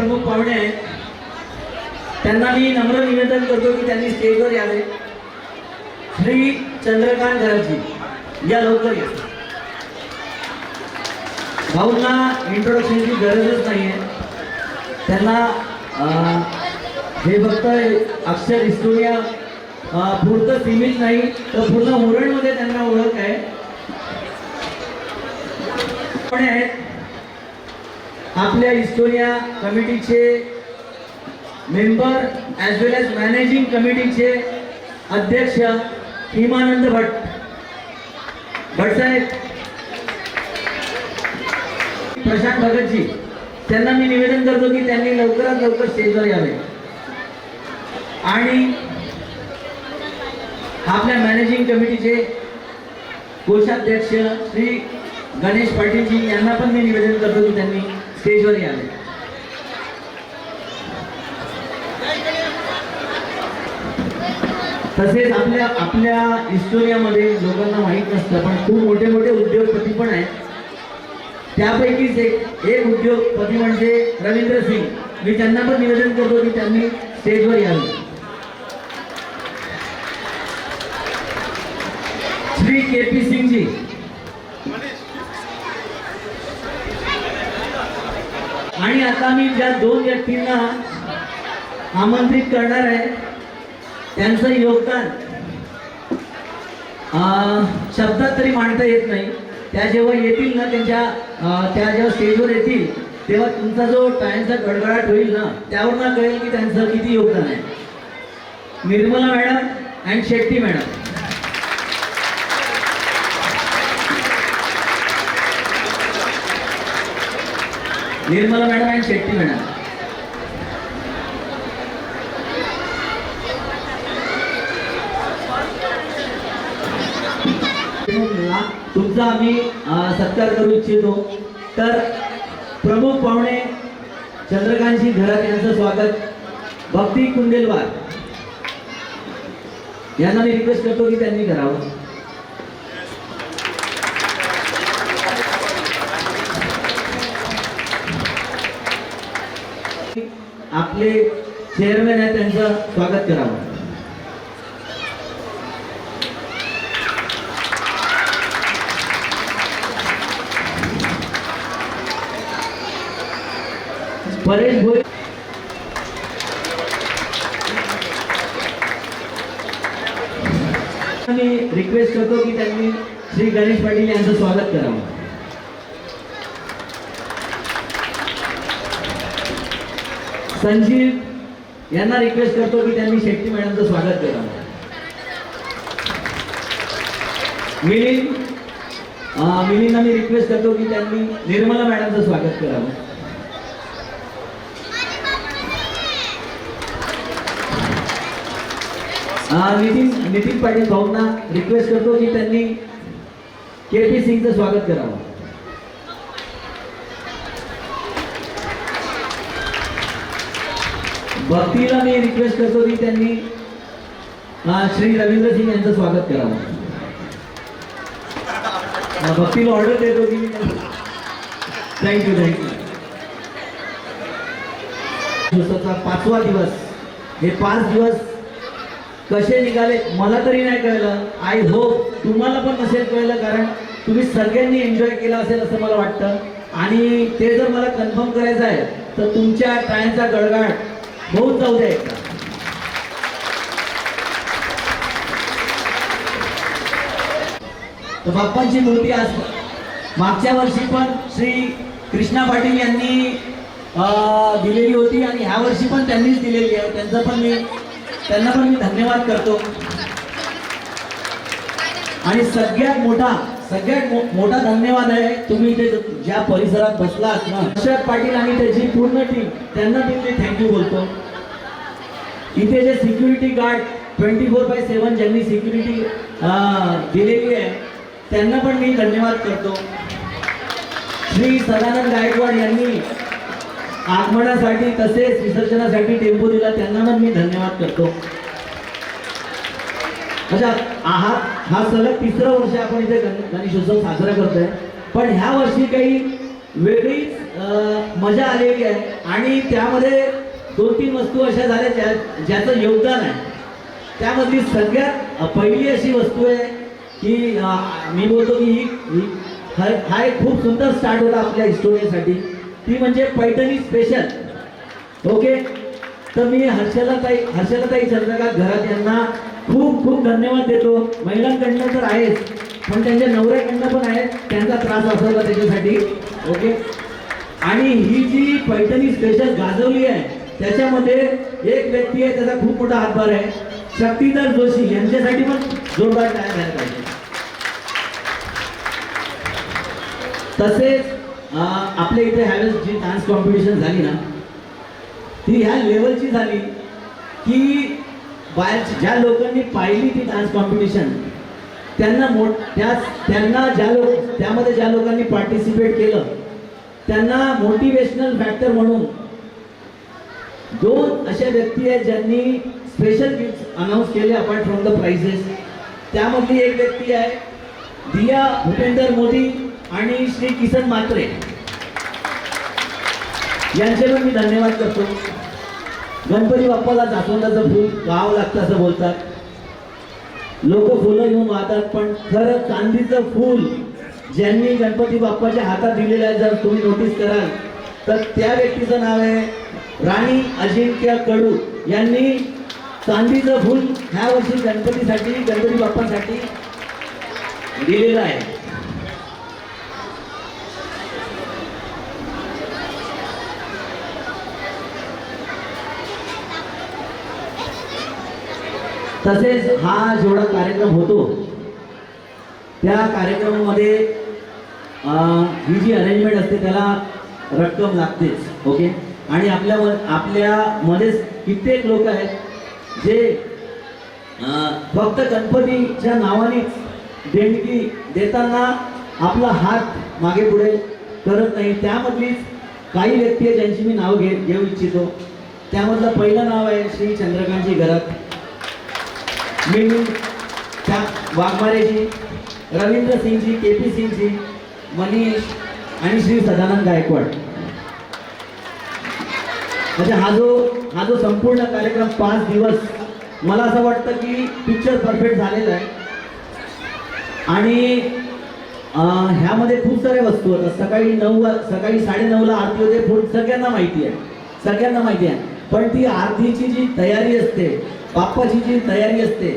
प्रमुख पाहुणे आहेत त्यांना मी नम्र निवेदन करतो की त्यांनी स्टेजवर यावे। श्री चंद्रकांत घराजी या लवकर या। भाऊंना इंट्रोडक्शनची गरजच नाही आहे, त्यांना हे फक्त अक्षर हिस्टोरिया पुरतं सीमित नाही तर पूर्ण उरणमध्ये त्यांना ओळख आहे। पण आपल्या हिस्टोरिया कमिटीचे मेंबर ॲज वेल एज मॅनेजिंग कमिटीचे अध्यक्ष हिमानंद भट्ट साहेब, प्रशांत भगतजी, त्यांना मी निवेदन करतो की त्यांनी लवकरात लवकर स्टेजवर यावे। आणि आपल्या मॅनेजिंग कमिटीचे कोषाध्यक्ष श्री गणेश पाटीलजी यांना पण मी निवेदन करतो की त्यांनी स्टेजवर यावे। तसेच आपल्या हिस्टोरियामध्ये लोकांना माहीत नसतं पण खूप मोठे मोठे उद्योगपती पण आहेत। त्यापैकीच एक उद्योगपती म्हणजे रवींद्र सिंग, मी त्यांना पण निवेदन करतो की त्यांनी स्टेजवर यावे। श्री के.पी. सिंगजी, आणि आता मी ज्या दोन व्यक्तींना आमंत्रित करणार आहे त्यांचं योगदान शब्दात तरी मांडता येत नाही। त्या जेव्हा येतील ना त्या जेव्हा स्टेजवर येतील तेव्हा तुमचा जो टाळ्यांचा गडगडाट होईल ना त्यावर ना कळेल की त्यांचं किती योगदान आहे। Nirmala madam and Shetty madam, Nirmala madam and Shetty madam, तुमचा आम्ही सत्कार करू इच्छितो। तर प्रमुख पाहुणे चंद्रकांतजी घरात यांचं स्वागत भक्ती कुंडेलवार यांना मी रिक्वेस्ट करतो की त्यांनी करावं। आपले चेअरमॅन आहे त्यांचं स्वागत करावं। परेश भोई, मी रिक्वेस्ट करतो की त्यांनी श्री गणेश पाटील यांचं स्वागत करावं। संजीव यांना रिक्वेस्ट करतो की त्यांनी शेट्टी मॅडमचं स्वागत करावं। मिलिंदना मी रिक्वेस्ट करतो की त्यांनी निर्मला मॅडमचं स्वागत करावं। नितीन पाटील भाऊंना रिक्वेस्ट करतो की त्यांनी के.पी. सिंगचं स्वागत करावं। भक्तीला मी रिक्वेस्ट करतो की त्यांनी श्री रवींद्र सिंग यांचं स्वागत करावं। भक्तीला ऑर्डर देतो की थँक्यू। दिवसाचा 5वा दिवस, हे 5 दिवस कसे निघाले मला तरी नाही कळलं। आय होप तुम्हाला पण नसेल कळलं, कारण तुम्ही सगळ्यांनी एन्जॉय केला असेल असं मला वाटतं। आणि ते जर मला कन्फर्म करायचं आहे तर तुमच्या टाळ्यांचा गडगडाट होऊन जाऊ द्या एकदा। तर बाप्पांची मूर्ती आज मागच्या वर्षी पण श्री कृष्णा पाटील यांनी दिलेली होती आणि ह्या वर्षी पण त्यांनीच दिलेली आहे। त्यांना पण मी धन्यवाद करतो। आणि सगळ्यात मोठा धन्यवाद आहे तुम्ही इथे ज्या परिसरात बसलात ना, प्रशांत पाटील आणि त्याची पूर्ण टीम, त्यांना मी थँक्यू बोलतो। इथे जे सिक्युरिटी गार्ड 24/7 ज्यांनी सिक्युरिटी दिलेली आहे त्यांना पण मी धन्यवाद करतो। श्री सदानंद गायकवाड यांनी आगमनासाठी तसेच विसर्जनासाठी टेम्पो दिला, त्यांना पण मी धन्यवाद करतो। अच्छा, हा सलग 3रं वर्ष आपण इथे गणेशोत्सव साजरा करतोय, पण ह्या वर्षी काही वेगळीच मजा आलेली आहे आणि त्यामध्ये 2-3 वस्तू अशा झाल्या ज्याचं योगदान आहे. त्यामधली सगळ्यात पहिली अशी वस्तू आहे की मी बोलतो की हा एक खूप सुंदर स्टार्ट होता आपल्या हिस्टोरियासाठी. ती म्हणजे पैठणी स्पेशल. ओके, तर मी हर्षलाताई चंद्रकांत घरात यांना खूप खूप धन्यवाद देतो. महिलांकडनं तर आहेच, पण त्यांच्या नवऱ्याकडनं पण आहे, त्यांचा त्रास असायचा त्याच्यासाठी. ओके, आणि ही जी पैठणी स्पेशल गाजवली आहे त्याच्यामध्ये एक व्यक्ती आहे, त्याचा खूप मोठा हातभार आहे, शक्तीधर जोशी. यांच्यासाठी पण जोरदार टाळ्या झाल्या पाहिजे. तसेच आपल्या इथे ह्यावेळेस जी डान्स कॉम्पिटिशन झाली ना, ती ह्या लेवलची झाली की बाहेर ज्या लोकांनी पाहिली ती डान्स कॉम्पिटिशन त्यांना त्यामध्ये ज्या लोकांनी पार्टिसिपेट केलं त्यांना मोटिवेशनल फॅक्टर म्हणून 2 अशा व्यक्ती आहेत ज्यांनी स्पेशल गिफ्ट अनाऊन्स केले अपार्ट फ्रॉम द प्राइजेस. त्यामधली एक व्यक्ती आहे दिया भूपेंद्र मोदी आणि श्री किसन मात्रे. यांचे पण मी धन्यवाद करतो. गणपती बाप्पाला जास्वंदाचं फूल गाव लागतं असं बोलतात. लोक फुलं घेऊन वाहतात, पण खरं चांदीचं फूल ज्यांनी गणपती बाप्पाच्या हातात दिलेलं आहे, जर तुम्ही नोटीस कराल तर त्या व्यक्तीचं नाव आहे राणी अजिंक्य कडू. यांनी चांदीचं फूल ह्या वर्षी गणपती बाप्पासाठी दिलेलं आहे. तसेच हा जेवढा कार्यक्रम होतो त्या कार्यक्रमामध्ये ही जी अरेंजमेंट असते त्याला रक्कम लागतेच. ओके, आणि आपल्यामध्येच कित्येक लोक आहेत जे फक्त गणपतीच्या नावानेच देणगी देताना आपला हात मागे पुढे करत नाही. त्यामधलीच काही व्यक्ती आहेत ज्यांची मी नाव घेऊ इच्छितो. त्यामधलं पहिलं नाव आहे श्री चंद्रकांतजी घरात, मी त्या वाघमारेजी, रवींद्र सिंगजी, KP सिंगजी, मनीष आणि श्री सदानंद गायकवाड. म्हणजे हा जो संपूर्ण कार्यक्रम 5 दिवस, मला असं वाटतं की पिक्चर परफेक्ट झालेला आहे. आणि ह्यामध्ये खूप साऱ्या वस्तू होतात. सकाळी 9:30ला आरती होते, सगळ्यांना माहिती आहे. पण ती आरतीची जी तयारी असते, बाप्पाची जी तयारी असते,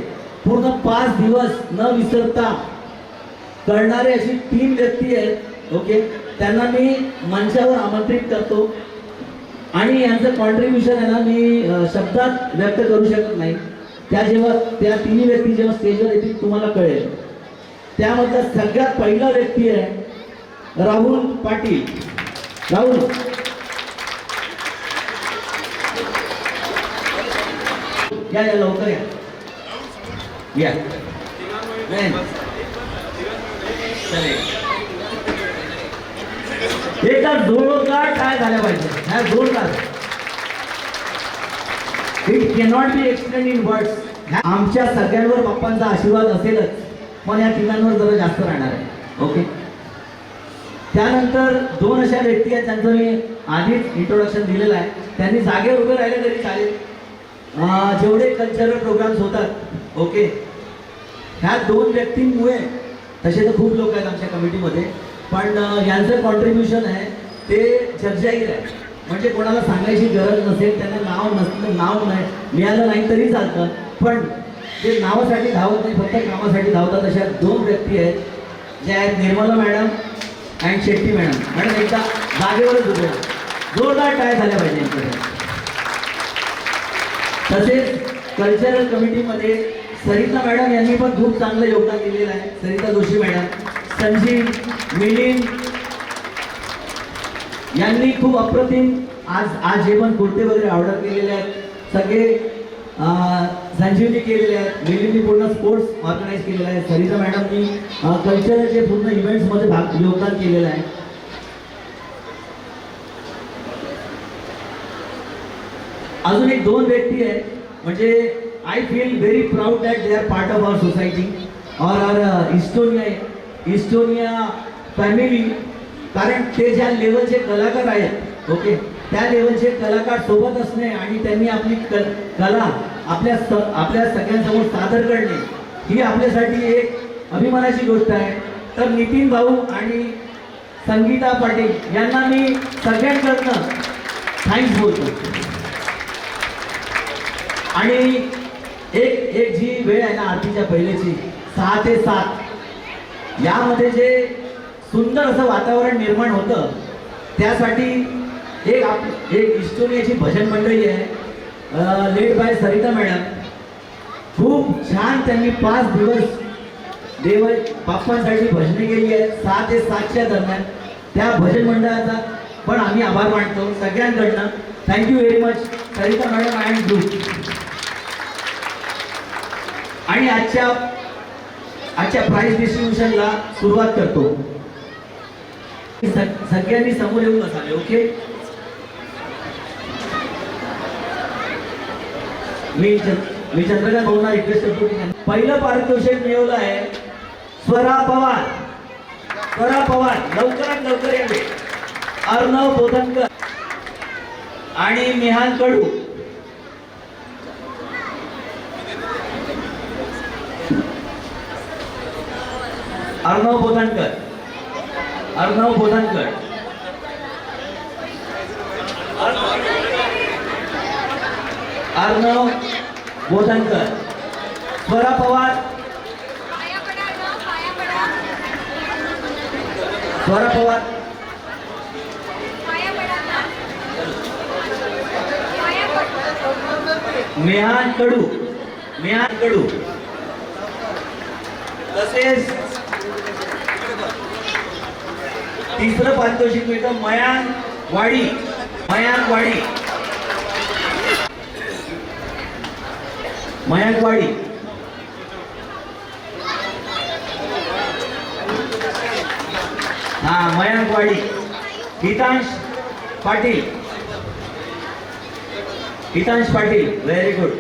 पूर्ण 5 दिवस न विसरता करणारे अशी 3 व्यक्ती आहेत. ओके, त्यांना मी मंचावर आमंत्रित करतो आणि यांचं कॉन्ट्रीब्युशन आहे ना मी शब्दात व्यक्त करू शकत नाही. त्या 3 व्यक्ती जेव्हा स्टेजवर येतील तुम्हाला कळेल. त्यामधला सगळ्यात पहिला व्यक्ती आहे राहुल पाटील. राहुल, या लवकर या. एकदा जोरदार काय झाल्या पाहिजे, ह्या जोरदार. It cannot be explain in words. आमच्या सगळ्यांवर बाप्पांचा आशीर्वाद असेलच, पण या तिघांवर जरा जास्त राहणार आहे. ओके, त्यानंतर 2 अशा व्यक्ती आहेत ज्यांचं मी आधीच इंट्रोडक्शन दिलेलं आहे. त्यांनी जागेवर उभे राहिले तरी चालेल. जेवढे कल्चरल प्रोग्राम्स होतात, ओके, ह्या 2 व्यक्तींमुळे, तसे तर खूप लोक आहेत आमच्या कमिटीमध्ये, पण यांचं कॉन्ट्रीब्युशन आहे ते जगजाहीर आहे. म्हणजे कोणाला सांगायची गरज नसेल, त्यांना नाव नाही मिळालं नाही तरी चालतं, पण ते नावासाठी धावत नाही, फक्त कामासाठी धावतात. अशा 2 व्यक्ती आहेत ज्या आहेत Nirmala madam and Shetty madam. Madam एकदा जागेवरच उभे, जोरदार टाळ्या झाल्या पाहिजे यांच्याकडे. तसेच कल्चरल कमिटीमध्ये सरिता मॅडम यांनी पण खूप चांगलं योगदान दिलेलं आहे. सरिता जोशी मॅडम, संजीव, मिलिंद यांनी खूप अप्रतिम आज जे पण कुर्ते वगैरे ऑर्डर केलेले आहेत सगळे संजीवनी केलेले आहेत. मिलिंदनी पूर्ण स्पोर्ट्स ऑर्गनाईज केलेला आहे. सरिता मॅडमनी कल्चरचे पूर्ण इव्हेंट्समध्ये योगदान केलेलं आहे. अजून एक 2 व्यक्ती आहेत, म्हणजे I feel very proud that they are part of our society और आवर इस्टोनिया फॅमिली. कारण ते ज्या लेवलचे कलाकार आहेत, ओके, त्या लेवलचे कलाकार सोबत असणे आणि त्यांनी आपली कला आपल्या सगळ्यांसमोर सादर करणे ही आपल्यासाठी एक अभिमानाची गोष्ट आहे. तर नितीन भाऊ आणि संगीता पाटील यांना मी सगळ्यांकडनं थँक्स बोलतो. आणि एक जी वेळ आहे ना आरतीच्या पहिल्याची 6 ते 7 यामध्ये जे सुंदर असं वातावरण निर्माण होतं, त्यासाठी एक इस्टोनियाची भजन मंडळी आहे लेड बाय सरिता मॅडम. खूप छान त्यांनी 5 दिवस देव बाप्पांसाठी भजने केली आहेत 6 ते 7च्या दरम्यान. त्या भजन मंडळाचा पण आम्ही आभार मानतो सगळ्यांकडनं. Thank you very much Sarita madam and group. आणि आजच्या प्राइज डिस्ट्रीब्युशनला सुरुवात करतो. सगळ्यांनी समोर येऊन बसावे. ओके, मी चंद्रकांत भाऊंना रिक्वेस्ट करतो की पहिलं पारितोषिक मिळवलं आहे स्वरा पवार. लवकरात लवकर यावे. अर्णव बोधनकर आणि निहाल कडू. अर्णव बोधनकर स्वरा पवार, मेहान कडू. तसेच तिसरं पारितोषिक मिळतं मयांक वाडी. हा, मयांक वाडी. Hitansh Patil very good.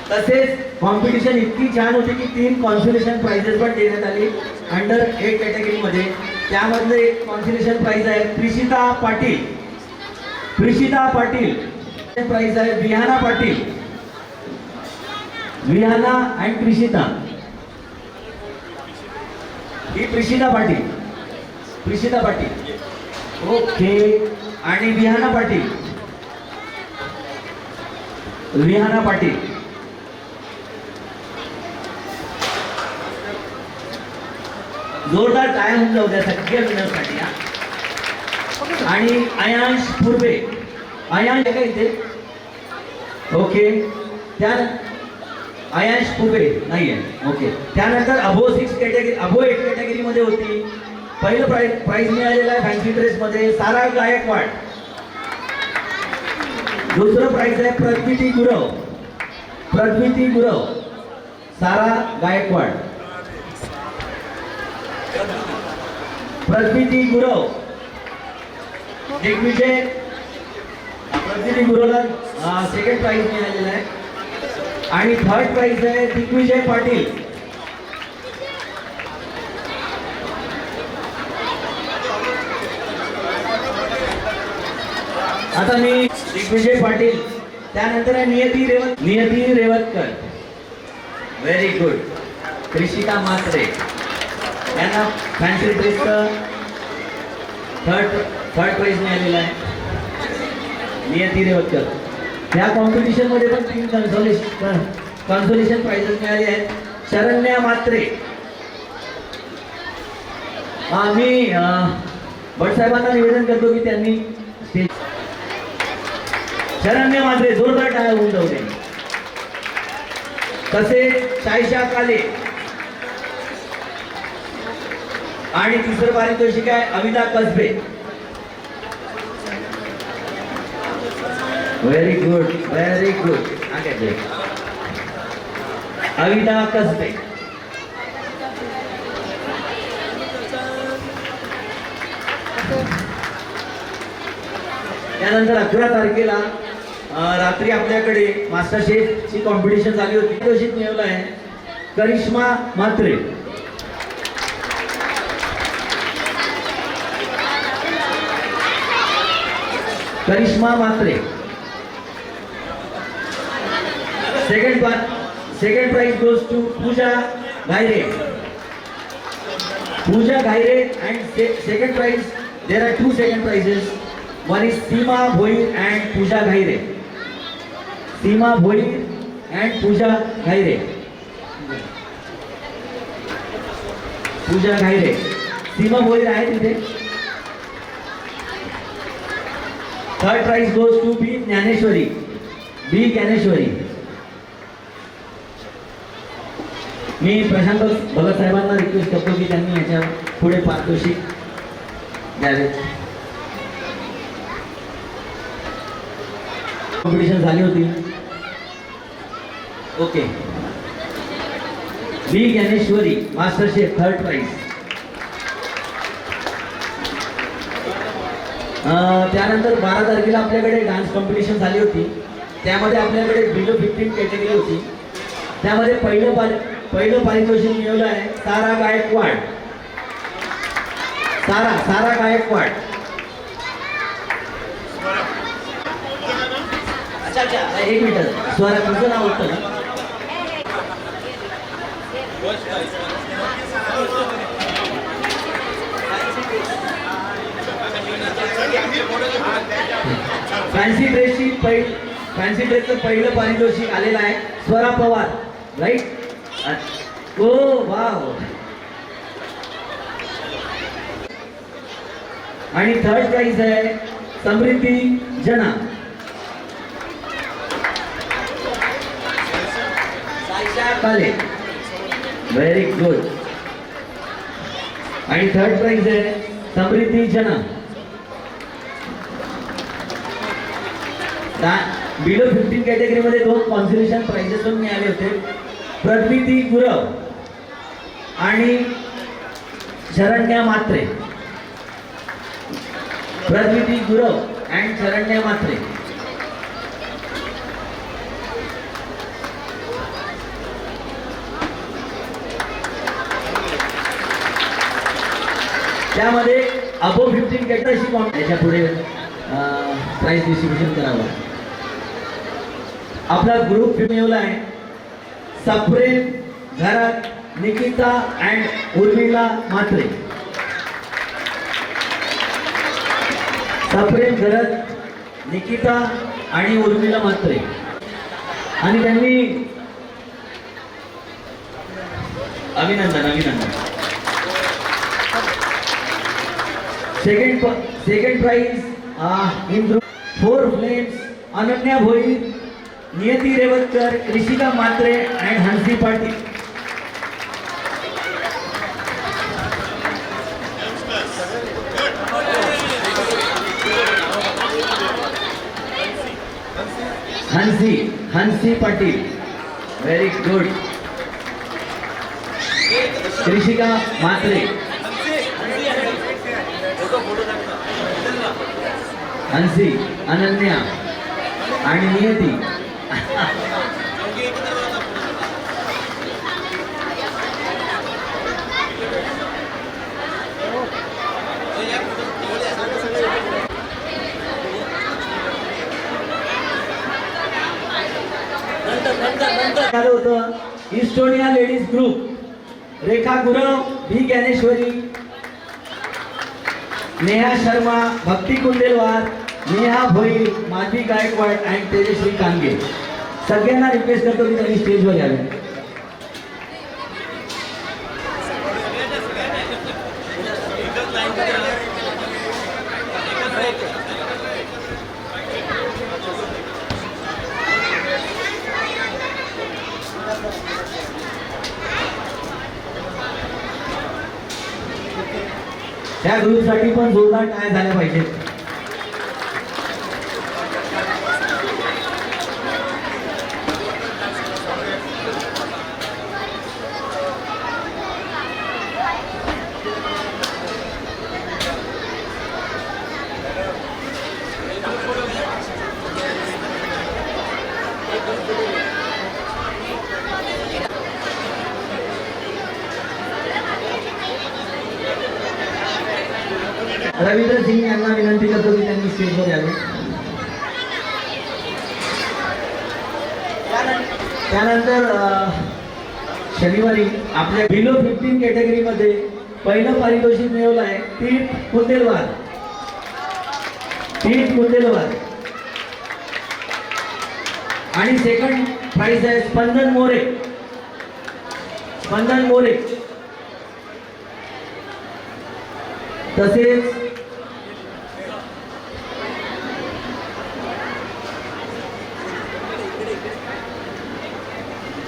तसेच कॉम्पिटिशन इतकी छान होती की 3 कॉन्सोलेशन प्राइजेस पण देण्यात आली अंडर 8 कॅटेगरी मध्ये. त्यामधलं एक कॉन्सोलेशन प्राइज आहे प्रिशिता पाटील. प्राइज आहे विहाना अँड प्रिशिता. ही प्रिशिता पाटील ओके. आणि विहाना पाटील. जोरदार टाळ्या होऊन जाऊ द्या सगळ्या विनरसाठी. आणि आयांश पूर्वे. आयांश आहे का इथे? ओके, त्या आयांश पूर्वे नाही आहे. ओके, त्यानंतर अबो 8 कॅटेगरी मध्ये होती. पहिलं प्राइज मिळालेलं आहे फॅन्सी ड्रेस मध्ये सारा गायकवाड. दुसरं प्राइज आहे प्रकृती गुरव, सारा गायकवाड. प्रकृती गुरवला सेकंड प्राइज मिळालेला आहे. आणि थर्ड प्राइज आहे दिग्विजय पाटील. आता मी दिग्विजय पाटील, त्यानंतर आहे नियती रेवतकर व्हेरी गुड. त्रिशिका मात्रे यांना फॅन्सी ड्रेसचं थर्ड प्राइज मिळालेला आहे. नियती रेवतकर. त्या कॉम्पिटिशन मध्ये पण 3 कॉन्सोलेशन प्राइजेस मिळाले आहेत. शरण्या मात्रे. मी भटसाहेबांना निवेदन करतो की त्यांनी स्टेज. शरण्या मात्रे जोरदार टाळ्या होऊन जाऊ दे. तसेच सायशा काले. आणि तिसरं पारितोषिक आहे अविता कसबे. Very good. अविता कसबे. त्यानंतर 11 तारखेला रात्री आपल्याकडे मास्टर शेफ ची कॉम्पिटिशन झाली होती. पारितोषिक मिळवलं आहे Karishma Matre. Karishma Matre. Second prize goes to Pooja Ghaire. Pooja Ghaire, and second prize, there are two second prizes. One is Seema Bhoir and Pooja Ghaire. Seema Bhoir and Pooja Ghaire. Pooja Ghaire. Seema Bhoir आहे तिथे. Third prize goes to B Jnaneshwari. B Jnaneshwari. मी प्रशांत भगत साहेबांना request करतो की त्यांनी याच्या पुढे पारितोषिक द्यावे. कॉम्पिटिशन झाली होती. Okay. B Dnyaneshwari master chef third prize. त्यानंतर 12 तारखेला आपल्याकडे डान्स कॉम्पिटिशन झाली होती. त्यामध्ये आपल्याकडे बिलो 15 कॅटेगरी होती. त्यामध्ये पहिलं पारितोषिक मिळवलं आहे सारा गायकवाड. सारा गायकवाड. अच्छा एक मिनिट. स्वरा तुझं नाव होतं ना? फॅन्सी ड्रेसचं पहिलं पारितोषिक आलेलं आहे स्वरा पवार. राईट. ओ वाव. आणि थर्ड प्राइज आहे समृद्धी जना. काले. Very good. आणि थर्ड प्राइज आहे समृद्धी जना. बिलो 15 कॅटेगरी मध्ये 2 कॉन्सोलेशन प्राइजेस पण मिळाले होते. प्रकृती गुरव आणि शरण्या मात्रे. प्रकृती गुरव अँड शरण्या मात्रे. त्यामध्ये अबो 15 कॅटेगरी त्याच्या पुढे प्राइस डिस्ट्रीब्युशन करावं. आपला ग्रुप मिळवला आहे सप्रेम घरात निकिता अँड उर्मिला मात्रे. सप्रेम घरात निकिता आणि उर्मिला मात्रे. आणि त्यांनी अभिनंदन. Second prize in group 4 flames Ananya Bhoir, Niyati Revatkar, Rushika Matre and Hansi Patil. Hansi Patil. Very good. Rushika Matre. Hansi, Ananya आणि नियती. होतं Estonia ladies group. Rekha Gurav, B Dnyaneshwari, Neha Sharma, Bhakti Kundelwar, Neha Bhoir, Madhavi Gaikwad and Tejashri Kange. सगळ्यांना रिक्वेस्ट करतो की त्यांनी स्टेजवर यावे. त्या ग्रुपसाठी पण जोरदार टाळ्या झाल्या पाहिजेत. रवींद्र सिंग यांना विनंती करतो की त्यांनी स्टेजवर यावे. त्यानंतर शनिवारी आपल्या बिलो 15 कॅटेगरीमध्ये पहिलं पारितोषिक मिळवलं आहे तीर्थ कुंदेलवार. आणि सेकंड प्राइज आहे स्पंदन मोरे. तसेच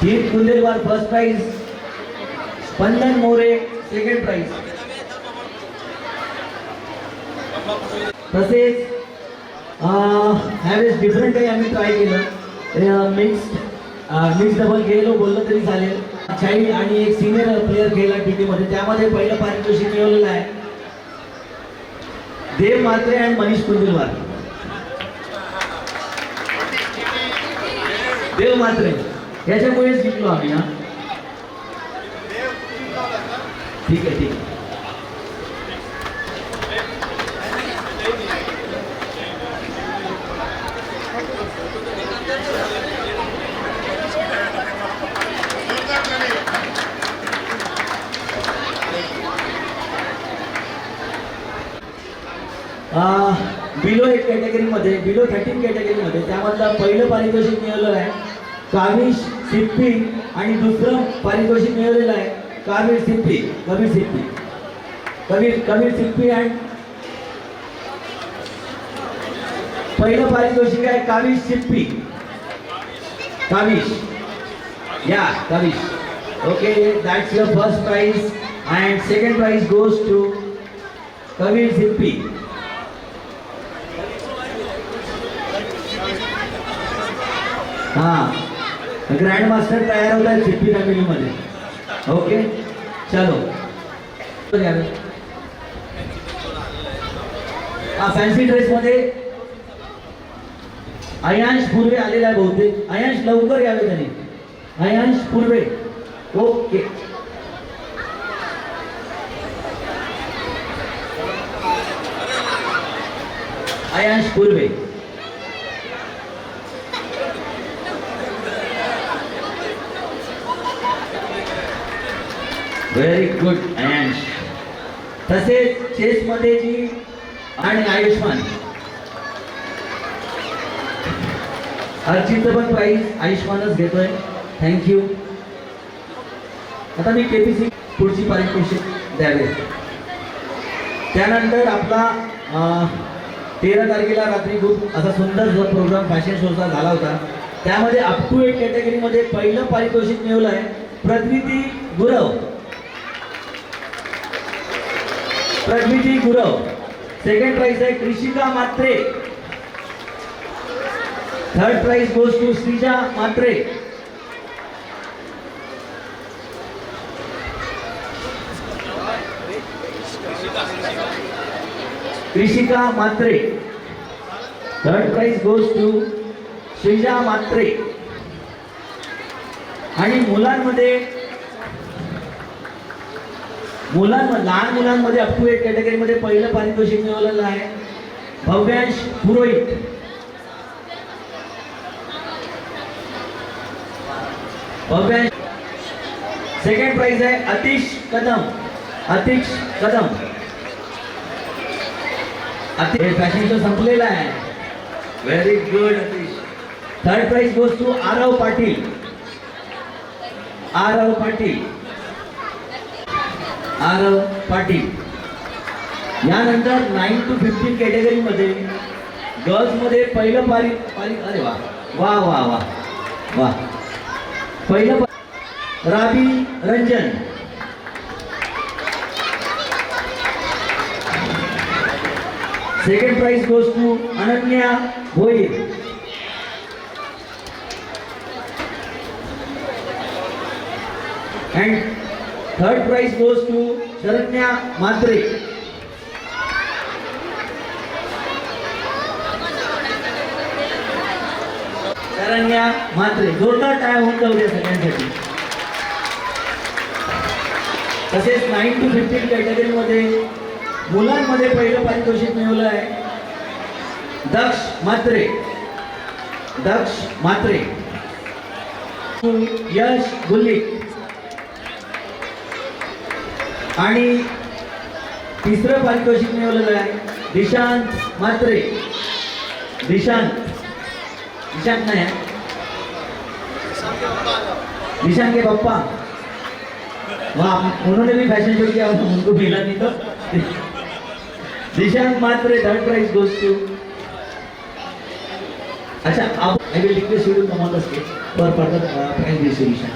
तीर्थ कुंदेलवार फर्स्ट प्राइज, स्पंदन मोरे सेकंड प्राइज. तसेच ह्यावेळेस डिफरंट काही आम्ही ट्राय केलं. मिक्स डबल खेळलो बोललं तरी चालेल. चाइल्ड आणि एक सिनियर प्लेअर खेळला टी मध्ये. त्यामध्ये पहिलं पारितोषिक मिळवलेलं आहे देव म्हात्रे आणि मनीष कुंदेलवार. देव म्हात्रे याच्यामुळेच जिंकलो आम्ही. हा ठीक आहे. बिलो 8 कॅटेगरीमध्ये, बिलो 13 कॅटेगरीमध्ये त्यामधलं पहिलं पारितोषिक मिळवलं आहे काविश सिप्पी आणि दुसरं पारितोषिक मिळवलेलं आहे कबीर सिप्पी आणि पहिलं पारितोषिक आहे Kavish Sippy. Kavish. Okay, that's your first prize and second prize goes to Kabir Sippy. Grand master तयार होत आहेत सिप्पी फॅमिलीमध्ये. ओके, चलो. फॅन्सी ड्रेसमध्ये अयांश पूर्वे आलेला आहे बहुतेक. अयांश लवकर यावे त्यांनी. अयांश पूर्वे. ओके. अयांश पूर्वे. Very good Ayansh. तसेच चेस मध्ये जी आणि आयुष्मान अर्चितचं पण प्राइज आयुष्मानच घेतोय. थँक्यू. आता मी केपीसी पुढची पारितोषिक द्यावे. त्यानंतर आपला 13 तारखेला रात्री खूप असा सुंदर जो प्रोग्राम फॅशन शोचा झाला होता. त्यामध्ये अप टू 8 कॅटेगरीमध्ये पहिलं पारितोषिक मिळवलं आहे प्रकृती गुरव. सेकंड प्राइज आहे Krishika Matre. Third prize goes to Shreeja Matre. Third prize goes to Shreeja Matre. आणि लहान मुलांमध्ये अप टू 8 कॅटेगरीमध्ये पहिलं पारितोषिक मिळवलेलं आहे भव्यांश पुरोहित. सेकंड प्राइज आहे अतिश कदम. फॅशन शो संपलेला आहे. Very good Atish. Third prize goes to Aarav Patil. यानंतर 9 to 15 कॅटेगरीमध्ये गर्ल्समध्ये पहिलं अरे वा. पहिलं Rabi Ranjan. Second prize goes to Ananya Bhoir. And third prize goes to Sharanya Matre. जोरदार टाळ्या होऊन जाऊ द्या सगळ्यांसाठी. तसेच 9 to 15 कॅटेगरीमध्ये मुलांमध्ये पहिलं पारितोषिक मिळवलं आहे दक्ष मात्रे. यश गुल्ली आणि तिसरं पारितोषिक मिळवलेलं आहे दिशांत मात्रे. दिशांत नहीं है, दिशांत के पप्पा वहाँ उन्होंने भी फैशन शो किया, उनको मिला नहीं तो दिशांत मात्रे थर्ड प्राइज गोes to. अच्छा, अब I will request you to come on the stage for further prize distribution.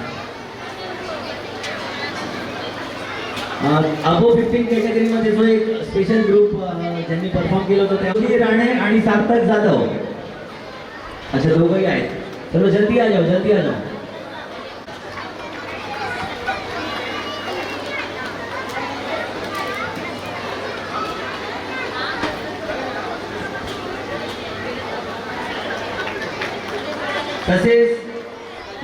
Above 15 category मध्ये जो एक स्पेशल ग्रुप ज्यांनी परफॉर्म केलं होतं त्यामध्ये राणे आणि सार्थक जाधव. अच्छा, दोघंही आहेत. चलो जल्दी आ जाओ, जल्दी आ जाओ. तसेच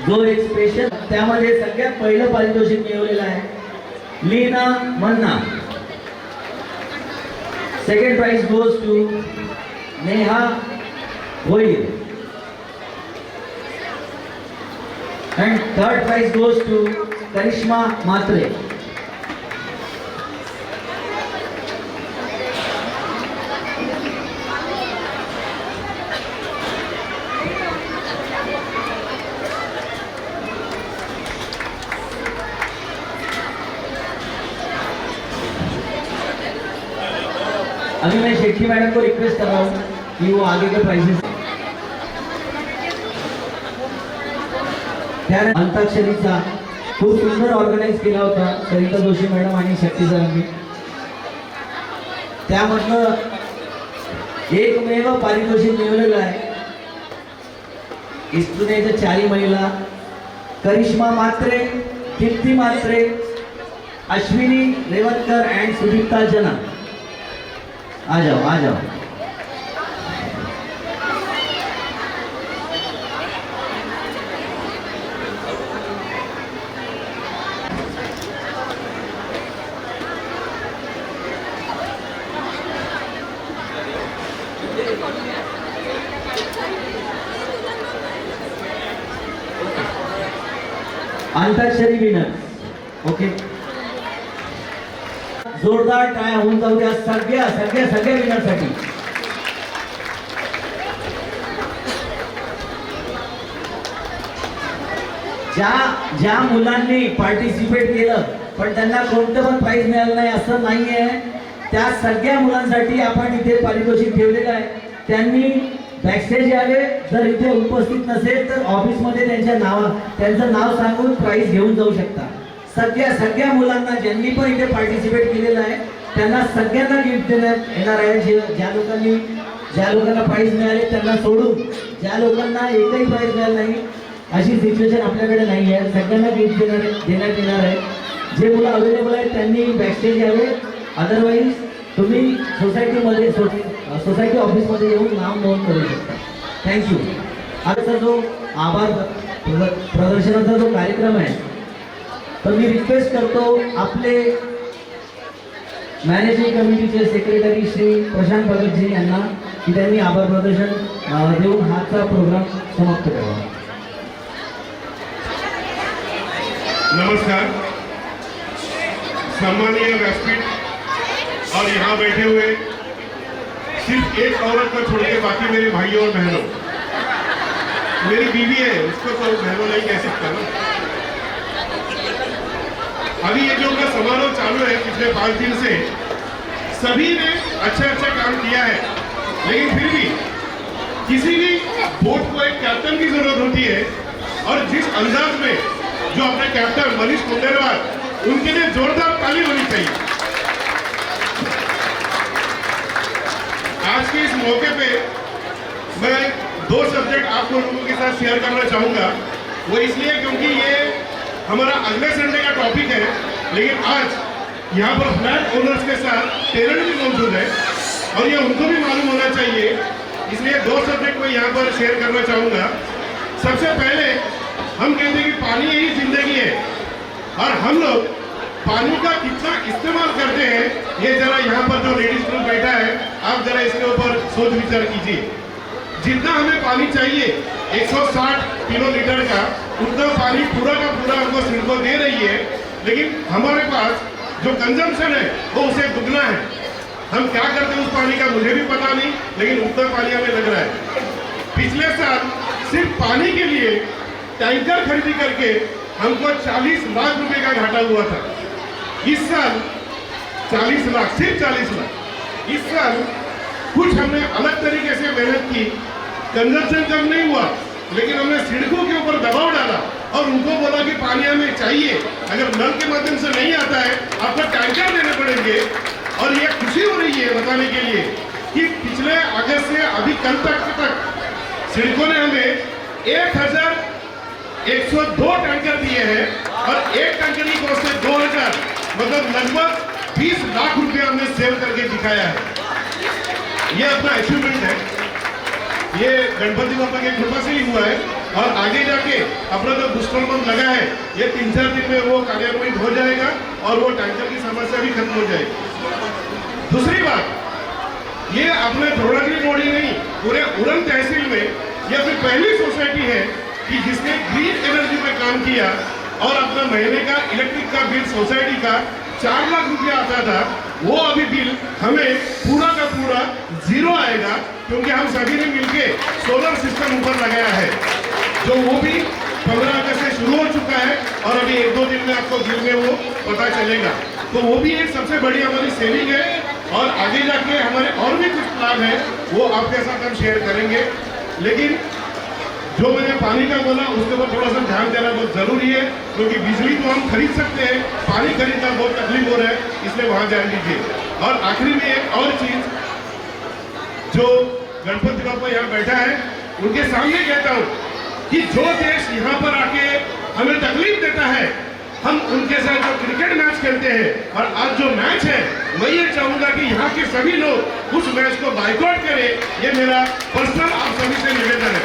जो एक स्पेशल त्यामध्ये सगळ्यात पहिलं पारितोषिक मिळवलेलं आहे Leena Manna. Second prize goes to Neha Bhoir and third prize goes to Karishma Matre. अभी मैं शेट्टी मैडम को रिक्वेस्ट कर रहा हूँ कि वो आगे के प्राइजेस अंताक्षरीचा खूप सुंदर ऑर्गनाइज केला होता सरिता जोशी मॅडम आणि शक्ती सरांनी. त्यामधलं एकमेव पारितोषिक मिळवलेलं आहे इस्तुनेच्या चारी महिला करिश्मा मात्रे, कीर्ती मात्रे, अश्विनी रेवतकर अँड सुदीप्ता जना. आ जाओ, आ जाओ. अंताक्षरी विनर. ओके, जोरदार टाळ्या होऊन जाऊ द्या सगळ्या सगळ्या सगळ्या विनरसाठी. ज्या मुलांनी पार्टिसिपेट केलं पण त्यांना कोणतं पण प्राइज मिळालं नाही असं नाहीये, त्या सगळ्या मुलांसाठी आपण इथे पारितोषिक ठेवलेलं आहे. त्यांनी बॅकस्टेज यावे, जर इथे उपस्थित नसेल तर ऑफिसमध्ये त्यांचं नाव सांगून प्राइज घेऊन जाऊ शकता. सगळ्या मुलांना ज्यांनी पण इथे पार्टिसिपेट केलेलं आहे त्यांना सगळ्यांना गिफ्ट देण्यात येणार आहे. ज्या लोकांना प्राइज मिळाले त्यांना सोडून ज्या लोकांना एकही प्राइज मिळालं नाही अशी सिच्युएशन आपल्याकडे नाही आहे. सगळ्यांना गिफ्ट देण्यात येणार आहे. जे मुलं अवेलेबल आहेत त्यांनी बॅकस्टेज यावे, अदरवाईज तुम्ही सोसायटी ऑफिसमध्ये येऊन नाव नोंद करू शकता. थँक्यू. आजचा जो आभार प्रदर्शनाचा जो कार्यक्रम आहे तर मी रिक्वेस्ट करतो आपले मॅनेजिंग कमिटीचे सेक्रेटरी श्री प्रशांत भगतजी यांना की त्यांनी आभार प्रदर्शन देऊन हाचा प्रोग्राम समाप्त करावा. नमस्कार, सम्मानीय व्यासपीठ और यहाँ बैठे हुए सिर्फ एक औरत को छोड़ के बाकी मेरे भाइयों और बहनों, मेरी बीवी है उसको तो बहनों नहीं कह सकता ना. अभी ये जो उनका समारोह चालू है पिछले 5 दिन से सभी ने अच्छा काम किया है, लेकिन फिर भी किसी भी बोट को एक कैप्टन की जरूरत होती है और जिस अंदाज में जो अपने कैप्टन मनीष कुंडेलवाल उनके लिए जोरदार ताली होनी चाहिए. आज के इस मौके पे मैं 2 सब्जेक्ट आप लोगों के साथ शेयर करना चाहूँगा. वो इसलिए क्योंकि ये हमारा अगले संडे का टॉपिक है, लेकिन आज यहाँ पर फ्लैट ओनर्स के साथ टेलर भी मौजूद है और ये उनको भी मालूम होना चाहिए, इसलिए 2 सब्जेक्ट मैं यहाँ पर शेयर करना चाहूँगा. सबसे पहले हम कहते हैं कि पानी ही जिंदगी है और हम लोग पानी का कितना इस्तेमाल करते हैं ये जरा यहाँ पर जो लेडीज ग्रुप बैठा है आप जरा इसके ऊपर सोच विचार कीजिए. जितना हमें पानी चाहिए 160 किलोलीटर का उतना पानी पूरा का पूरा हमको सिडको दे रही है, लेकिन हमारे पास जो कंजम्पशन है वो उसे दुगना है। हम क्या करते हैं उस पानी का मुझे भी पता नहीं, लेकिन उतना पानी हमें लग रहा है। पिछले साल सिर्फ पानी के लिए टैंकर खरीदी करके हमको 40 लाख रुपए का घाटा हुआ था। इस साल 40 लाख, सिर्फ 40 लाख। इस साल कुछ हमने अलग तरीके से मेहनत की, कंजम्पशन कम नहीं हुआ, लेकिन हमने सिडको के ऊपर दबाव डाला और उनको बोला कि पानी हमें चाहिए, अगर नल के माध्यम से नहीं आता है आपको टैंकर देने पड़ेंगे। और ये खुशी हो रही है बताने के लिए कि पिछले अगस्त से अभी कल तक सिडको ने हमें 1102 टैंकर दिए हैं और एक टैंकर की कॉस्ट है 2000, मतलब लगभग 20 लाख रुपया हमने सेव करके दिखाया है। ये अपना अचीवमेंट है, ये गणपति बाबा की कृपा से ही हुआ है। और आगे जाके अपना जो बूस्टर पंप लगा है ये 3-4 दिन में वो कार्यान्वित हो जाएगा और वो टैंकर की समस्या भी खत्म हो जाएगी। दूसरी बात, ये अपने धोड़ागिरी मोड़ी नहीं, पूरे उड़न तहसील में ये अपनी पहली सोसाइटी है कि जिसने ग्रीन एनर्जी पे काम किया और अपना महीने का इलेक्ट्रिक का बिल सोसाइटी का 4 लाख रुपया आता था, वो अभी बिल हमें पूरा का पूरा 0 आएगा, क्योंकि हम सभी ने मिलके सोलर सिस्टम ऊपर लगाया है, जो वो भी 15 अगस्त से शुरू हो चुका है और अभी 1-2 दिन में आपको बिल में वो पता चलेगा। तो वो भी एक सबसे बड़ी हमारी सेविंग है और आगे जाके हमारे और भी कुछ प्लान है, वो आपके साथ हम शेयर करेंगे। लेकिन जो मैंने पानी का बोला उसके ऊपर थोड़ा सा ध्यान देना बहुत जरूरी है, क्योंकि बिजली तो हम खरीद सकते हैं, पानी खरीदना बहुत तकलीफ हो रहा है, इसलिए वहां ध्यान दीजिए। और आखिरी में एक और चीज, जो गणपति बाबा यहाँ बैठा है उनके सामने कहता हूँ कि जो देश यहाँ पर आके हमें तकलीफ देता है, हम उनके साथ जो क्रिकेट मैच खेलते हैं और आज जो मैच है, मैं ये चाहूंगा कि यहाँ के सभी लोग उस मैच को बाइकआउट करें। ये मेरा पर्सनल आप सभी से निवेदन है।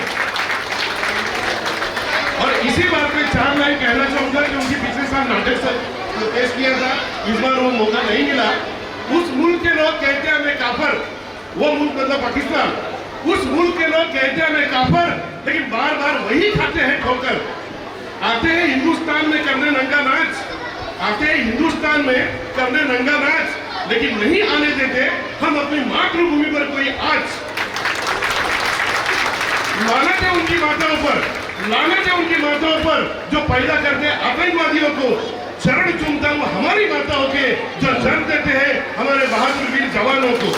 और इसी बात में 4 लाइन कहना चाहूंगा, क्योंकि पिछले साल नाटक से पेश किया था, इस बार वो मौका नहीं मिला। उस मुल्क के लोग कहते हैं हमें काफर, वो मुल्क मतलब पाकिस्तान, उस मुल्क के लोग कहते हैं हमें काफर, लेकिन बार बार वही खाते हैं ठोकर। आते हैं हिंदुस्तान में करने नंगा नाच, आते हैं हिंदुस्तान में करने नंगा नाच, लेकिन नहीं आने देते हम अपनी मातृभूमि पर कोई आज। लानत है उनकी माताओं पर, लानत है उनकी माताओं पर जो पैदा करते हैं आतंकवादियों को। शरण चूमता हूं हमारी माताओं के जो जन्म देते हैं हमारे बहादुर वीर जवानों को।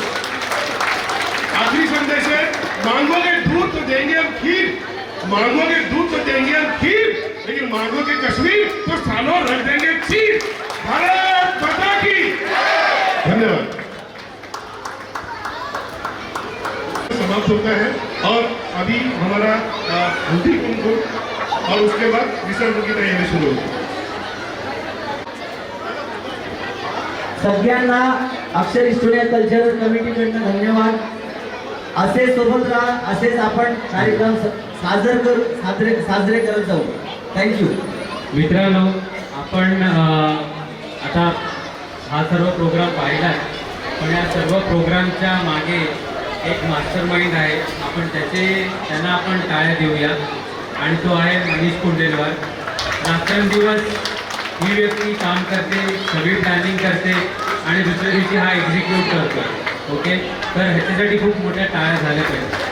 आखिरी संदेश है, मांगोगे दूध तो देंगे हम खीर, मांगोगे दूध तो देंगे हम खीर, लेकिन मांगोगे कश्मीर तो सालों रख देंगे चीर। भारत माता की धन्यवाद। समाप्त होता है और अभी हमारा हल्दी कुमकुम और उसके बाद विसर्जन की तैयारी शुरू होगी। सगळ्यांना अक्षर स्टुडिओ कल्चरल कमिटीकडनं धन्यवाद। असे सोबत राहा, असेच आपण कार्यक्रम साजरे करत जाऊ। थँक्यू मित्रांनो, आपण आता हा सर्व प्रोग्राम पाहिला, पण या सर्व प्रोग्रामच्या मागे एक मास्टर माइंड आहे, आपण त्यांना आपण टाळ्या देऊया आणि तो आहे मनीष कुंडेलवार। रात्रंदिवस ही व्यक्ती काम करते, सगळी प्लॅनिंग करते आणि दुसऱ्या दिवशी हा एक्झिक्यूट करतो। ओके, तर ह्याच्यासाठी खूप मोठ्या टाळ्या झाल्या पाहिजे।